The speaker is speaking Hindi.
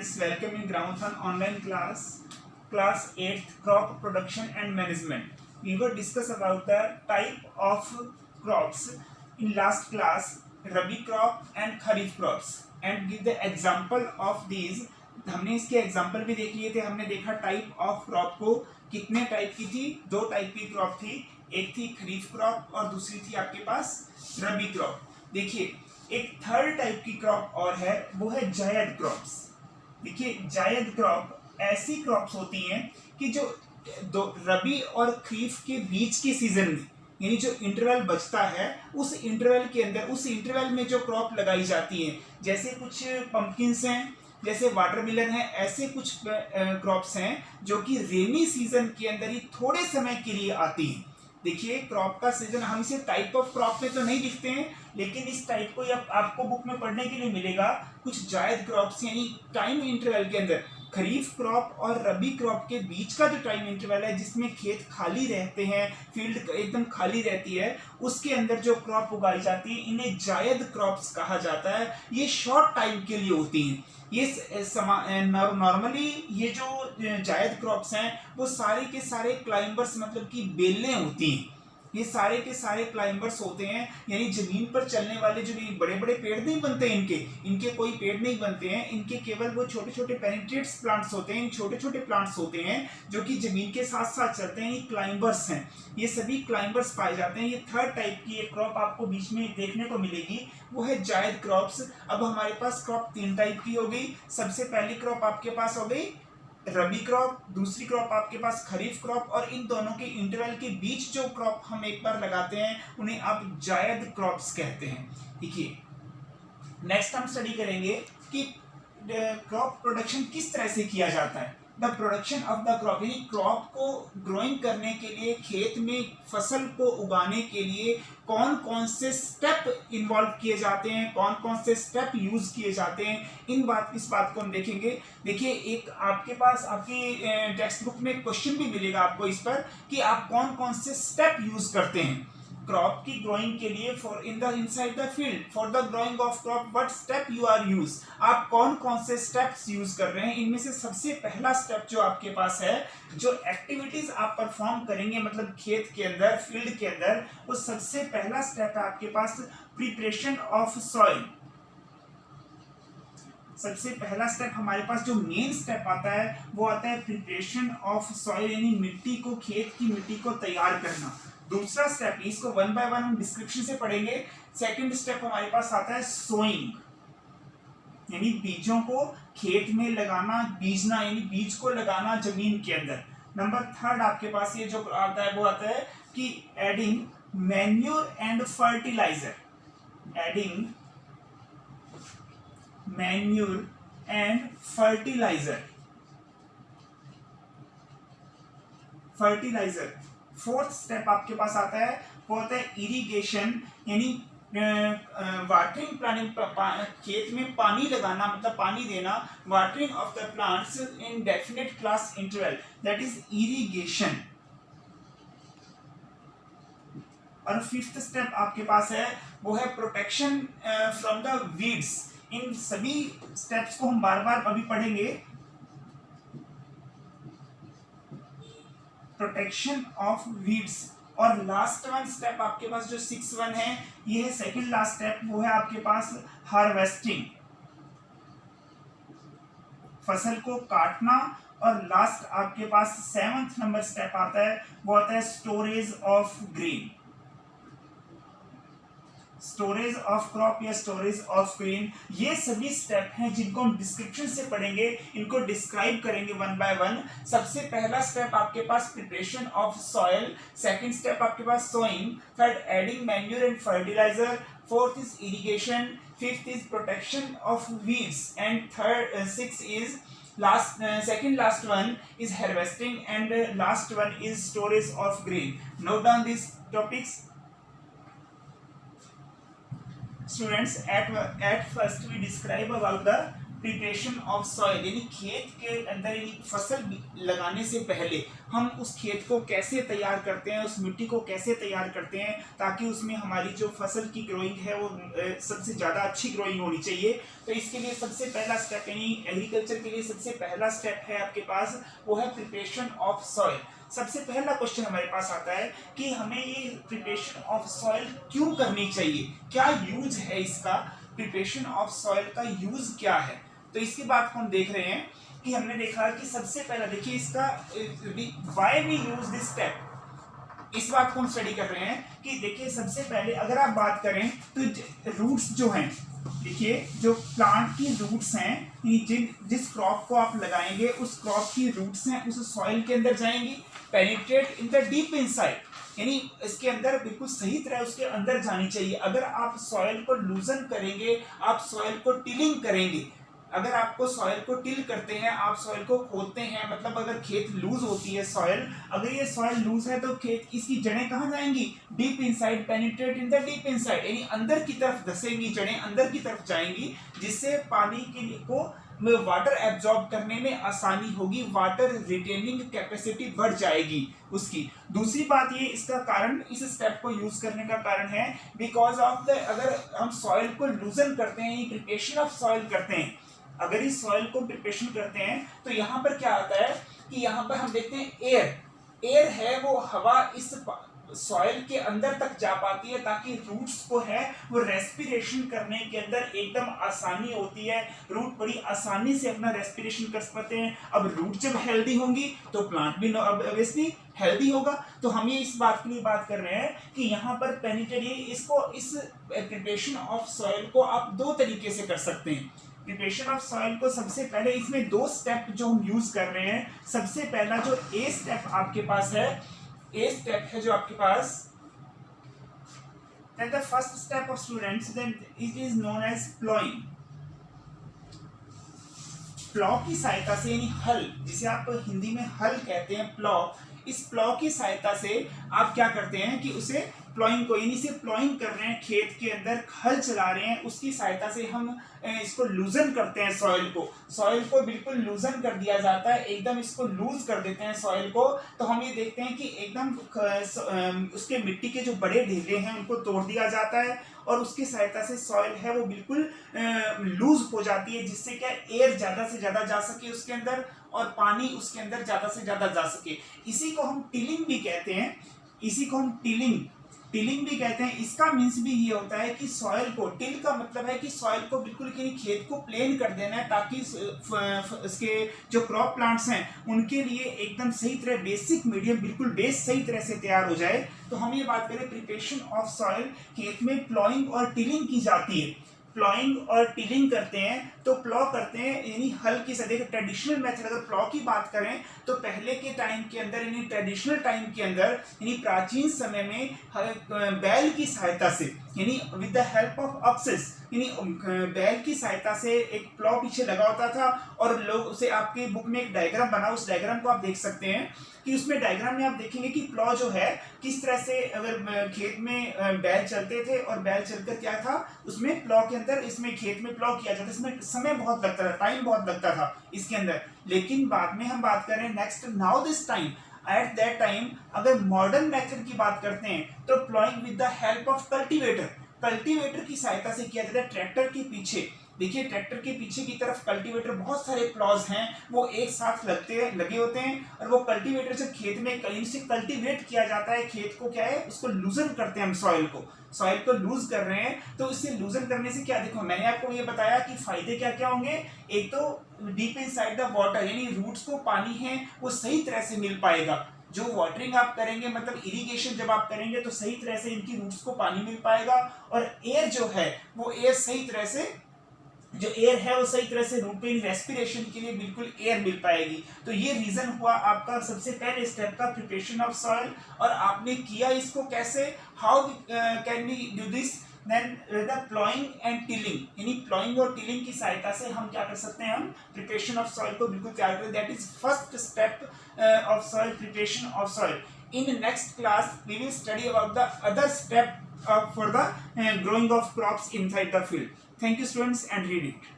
students, welcome in Gramophone online class 8th crop production and management. We will discuss about the type of crops in last class, rabi crop and kharif crops, and give the example of these. हमने इसके एग्जाम्पल भी देख लिए थे. हमने देखा टाइप ऑफ क्रॉप को कितने टाइप की थी. दो टाइप की क्रॉप थी, एक थी खरीफ क्रॉप और दूसरी थी आपके पास रबी क्रॉप. देखिए एक थर्ड टाइप की क्रॉप और है, वो है जायद क्रॉप्स. देखिए जायद क्रॉप ऐसी क्रॉप्स होती हैं कि जो रबी और खरीफ के बीच के सीजन में, यानी जो इंटरवल बचता है उस इंटरवल के अंदर, उस इंटरवल में जो क्रॉप लगाई जाती है, जैसे कुछ पंपकिन्स हैं, जैसे वाटरमेलन है, ऐसे कुछ क्रॉप्स हैं जो कि रेनी सीजन के अंदर ही थोड़े समय के लिए आती हैं. देखिए क्रॉप का सीजन, हम इसे टाइप ऑफ क्रॉप में तो नहीं लिखते हैं, लेकिन इस टाइप को आपको बुक में पढ़ने के लिए मिलेगा. कुछ जायद क्रॉप्स यानी टाइम इंटरवल के अंदर, खरीफ क्रॉप और रबी क्रॉप के बीच का जो टाइम इंटरवल है जिसमें खेत खाली रहते हैं, फील्ड एकदम खाली रहती है, उसके अंदर जो क्रॉप उगाई जाती है इन्हें जायद क्रॉप्स कहा जाता है. ये शॉर्ट टाइम के लिए होती हैं. ये नॉर्मली ये जो जायद क्रॉप्स हैं वो सारे के सारे क्लाइंबर्स, मतलब कि बेलें होती हैं. ये सारे के सारे क्लाइंबर्स होते हैं, यानी जमीन पर चलने वाले जो बड़े बड़े पेड़ नहीं बनते इनके कोई पेड़ नहीं बनते हैं. इनके केवल वो छोटे छोटे पेनिट्रेट्स प्लांट्स होते हैं, छोटे छोटे प्लांट्स होते हैं जो कि जमीन के साथ साथ चलते हैं. ये क्लाइंबर्स हैं, ये सभी क्लाइंबर्स पाए जाते हैं. ये थर्ड टाइप की एक क्रॉप आपको बीच में देखने को मिलेगी, वो है जायद क्रॉप्स. अब हमारे पास क्रॉप तीन टाइप की हो गई. सबसे पहली क्रॉप आपके पास हो गई रबी क्रॉप, दूसरी क्रॉप आपके पास खरीफ क्रॉप, और इन दोनों के इंटरवल के बीच जो क्रॉप हम एक बार लगाते हैं उन्हें आप जायद क्रॉप्स कहते हैं. देखिए नेक्स्ट हम स्टडी करेंगे कि क्रॉप प्रोडक्शन किस तरह से किया जाता है. The production of the crop, यानी क्रॉप को ग्रोइंग करने के लिए, खेत में फसल को उगाने के लिए कौन कौन से स्टेप इन्वॉल्व किए जाते हैं, कौन कौन से स्टेप यूज किए जाते हैं, इस बात को हम देखेंगे. देखिए एक आपके पास आपकी टेक्स्ट बुक में क्वेश्चन भी मिलेगा आपको इस पर कि आप कौन कौन से स्टेप यूज करते हैं क्रॉप की ग्रोइंग के लिए. For in the inside the field for the growing of crop what step you are use, आप कौन कौन से स्टेप्स यूज कर रहे हैं. इनमें से सबसे पहला स्टेप जो आपके पास है, जो एक्टिविटीज आप परफॉर्म करेंगे मतलब खेत के अंदर, फील्ड के अंदर, वो सबसे पहला स्टेप है आपके पास प्रिपरेशन ऑफ सॉइल. सबसे पहला स्टेप हमारे पास जो मेन स्टेप आता है वो आता है प्रिपरेशन ऑफ सॉइल, यानी मिट्टी को, खेत की मिट्टी को तैयार करना. दूसरा स्टेप, इसको वन बाय वन हम डिस्क्रिप्शन से पढ़ेंगे. सेकंड स्टेप हमारे पास आता है सोइंग, यानी बीजों को खेत में लगाना, बीजना यानी बीज को लगाना जमीन के अंदर. नंबर थर्ड आपके पास ये जो आता है वो आता है कि adding manure and fertiliser, adding manure and fertiliser. Fourth step आपके पास आता है वो आता है इरिगेशन, यानी वाटरिंग, प्लांटिंग, खेत में पानी लगाना मतलब पानी देना, watering of the plants in definite class interval, that is irrigation. और फिफ्थ स्टेप आपके पास है वो है प्रोटेक्शन फ्रॉम द वीड्स. इन सभी स्टेप्स को हम बार बार अभी पढ़ेंगे. Protection of weeds. और लास्ट वन स्टेप आपके पास जो 6-1 है, ये है सेकंड लास्ट स्टेप, वो है आपके पास हार्वेस्टिंग, फसल को काटना. और लास्ट आपके पास 7th नंबर स्टेप आता है वो आता है storage of grain, storage of crop या स्टोरेज ऑफ ग्रेन. ये सभी स्टेप हैं जिनको हम डिस्क्रिप्शन से पढ़ेंगे, इनको डिस्क्राइब करेंगे वन बाय वन. सबसे पहला स्टेप आपके पास preparation of soil, second step आपके पास sowing, third adding manure and fertiliser, fourth is irrigation, fifth is protection of weeds, and third 6 is second last one is harvesting, and last one is storage of grain. Note down these topics. Students, at first we describe about the preparation of soil, यानी खेत के अंदर यानी फसल लगाने से पहले हम उस खेत को कैसे तैयार करते हैं, उस मिट्टी को कैसे तैयार करते हैं ताकि उसमें हमारी जो फसल की ग्रोइंग है वो सबसे ज़्यादा अच्छी ग्रोइंग होनी चाहिए। तो इसके लिए सबसे पहला स्टेप यानी एग्रीकल्चर के लिए सबसे पहला स्टेप है आपके पास, वो है प्रिपरेशन ऑफ सॉइल। सबसे पहला क्वेश्चन हमारे पास आता है कि हमें ये प्रिपरेशन ऑफ सॉइल क्यों करनी चाहिए, क्या यूज है इसका, प्रिपरेशन ऑफ सॉइल का यूज क्या है। तो इसके बाद हम देख रहे हैं कि हमने देखा कि सबसे पहला देखिए इसका why we use this step, इस बात को हम स्टडी कर रहे हैं कि देखिए सबसे पहले अगर आप बात करें तो रूट्स जो हैं, देखिए जो प्लांट की रूट्स हैं, जिस क्रॉप को आप लगाएंगे उस क्रॉप की रूट्स हैं उस सॉइल के अंदर जाएंगी, penetrate in the deep inside, यानी इसके अंदर बिल्कुल सही तरह उसके अंदर जानी चाहिए। अगर आप सॉइल को लूजन करेंगे, आप सॉइल को टिलिंग करेंगे, अगर आपको सॉइल को टिल करते हैं, आप सॉइल को खोदते हैं, मतलब अगर खेत लूज होती है सॉइल, अगर ये सॉइल लूज है तो खेत इसकी जड़ें कहाँ जाएंगी, deep inside, penetrate in the deep inside, यानी अंदर की तरफ धसेंगी, जड़ें अंदर की तरफ जाएंगी, जिससे पानी को वाटर एब्जॉर्ब करने में आसानी होगी, वाटर रिटेनिंग कैपेसिटी बढ़ जाएगी उसकी। दूसरी बात ये इसका कारण, इस स्टेप को यूज करने का कारण है बिकॉज ऑफ द, अगर हम सॉइल को लूजन करते हैं, प्रिपरेशन ऑफ सॉइल करते हैं, अगर इस सॉइल को प्रिपरेशन करते हैं तो यहाँ पर क्या आता है कि यहाँ पर हम देखते हैं एयर है वो हवा इस सॉइल के अंदर तक जा पाती है ताकि रूट्स को है वो रेस्पिरेशन करने के अंदर एकदम आसानी होती है, रूट बड़ी आसानी से अपना रेस्पिरेशन कर पाते हैं। अब रूट जब हेल्दी होंगी तो प्लांट भी ऑब्वियसली हेल्दी होगा। तो हम ये इस बात के लिए बात कर रहे हैं कि यहाँ पर पेनिट्रेट, इसको इस प्रिपरेशन ऑफ सॉइल को आप दो तरीके से कर सकते हैं। प्रिपरेशन ऑफ सॉइल को सबसे पहले इसमें दो स्टेप जो हम यूज कर रहे हैं, सबसे पहला जो ए स्टेप आपके पास है, ए स्टेप है जो आपके पास, then the first step of students, then it is known as plowing। Plough की सहायता से, यानी हल, जिसे आप हिंदी में हल कहते हैं, प्लॉ, इस प्लॉ की सहायता से आप क्या करते हैं कि उसे प्लॉइंग को, यानी से प्लॉइंग कर रहे हैं, खेत के अंदर हल चला रहे हैं, उसकी सहायता से हम इसको लूजन करते हैं, सॉइल को बिल्कुल लूजन कर दिया जाता है, एकदम इसको लूज कर देते हैं सॉइल को। तो हम ये देखते हैं कि एकदम उसके मिट्टी के जो बड़े ढेले हैं उनको तोड़ दिया जाता है और उसकी सहायता से सॉइल है वो बिल्कुल लूज हो जाती है, जिससे क्या एयर ज़्यादा से ज़्यादा जा सके उसके अंदर और पानी उसके अंदर ज़्यादा से ज़्यादा जा सके। इसी को हम टिलिंग भी कहते हैं, इसी को हम टिलिंग भी कहते हैं। इसका मीन्स भी ये होता है कि सॉइल को, टिल का मतलब है कि सॉइल को बिल्कुल खेत को प्लेन कर देना है ताकि इसके जो क्रॉप प्लांट्स हैं उनके लिए एकदम सही तरह बेसिक मीडियम बिल्कुल बेस सही तरह से तैयार हो जाए। तो हम ये बात करें प्रिपरेशन ऑफ सॉइल, खेत में प्लॉइंग और टिलिंग की जाती है। प्लॉइंग और टिलिंग करते हैं, तो प्लॉ करते हैं यानी हल की सदी का ट्रेडिशनल मेथड, अगर प्लॉ की बात करें तो पहले के टाइम के अंदर यानी ट्रेडिशनल टाइम के अंदर यानी प्राचीन समय में बैल की सहायता से यानी with the help of access यानी बैल की सहायता से एक प्लॉ पीछे लगा होता था और लोग उसे, आपके बुक में एक डायग्राम बना, उस डायग्राम को आप देख सकते हैं कि उसमें डायग्राम में आप देखेंगे कि प्लॉ जो है किस तरह से, अगर खेत में बैल चलते थे और बैल चलकर क्या था उसमें प्लॉ के अंदर, इसमें खेत में प्लॉ किया जाता, इसमें समय बहुत लगता था, टाइम बहुत लगता था इसके अंदर। लेकिन बाद में हम बात करें next, now this time, at that time अगर मॉडर्न मेथड की बात करते हैं तो ploughing with the help of cultivator की सहायता से किया जाता है। ट्रैक्टर के पीछे देखिए, ट्रैक्टर के पीछे की तरफ कल्टीवेटर, बहुत सारे प्लॉज हैं वो एक साथ लगे होते हैं और वो कल्टीवेटर से खेत में कहीं से कल्टीवेट किया जाता है, खेत को क्या है उसको लूजन करते हैं, हम सॉइल को लूज कर रहे हैं। तो इससे लूजन करने से क्या, देखो मैंने आपको ये बताया कि फायदे क्या क्या होंगे। एक तो डीप इनसाइड द वाटर, यानी रूट्स को पानी है वो सही तरह से मिल पाएगा, जो वाटरिंग आप करेंगे मतलब इरिगेशन जब आप करेंगे तो सही तरह से इनकी रूट्स को पानी मिल पाएगा। और एयर जो है वो एयर सही तरह से, जो एयर है वो सही तरह से रूट पे रेस्पिरेशन के लिए बिल्कुल एयर मिल पाएगी। तो ये रीजन हुआ आपका सबसे पहले स्टेप का प्रिपरेशन ऑफ सॉइल। और आपने किया इसको कैसे, how can we do this, then the ploughing and tilling, यानी प्लॉइंग और टिलिंग की सहायता से हम क्या कर सकते हैं, हम प्रिपरेशन ऑफ सॉइल को बिल्कुल तैयार करें। That is first step of soil, preparation of soil. In next class we will study about the other step for the growing of crops inside the field. Thank you students and read it.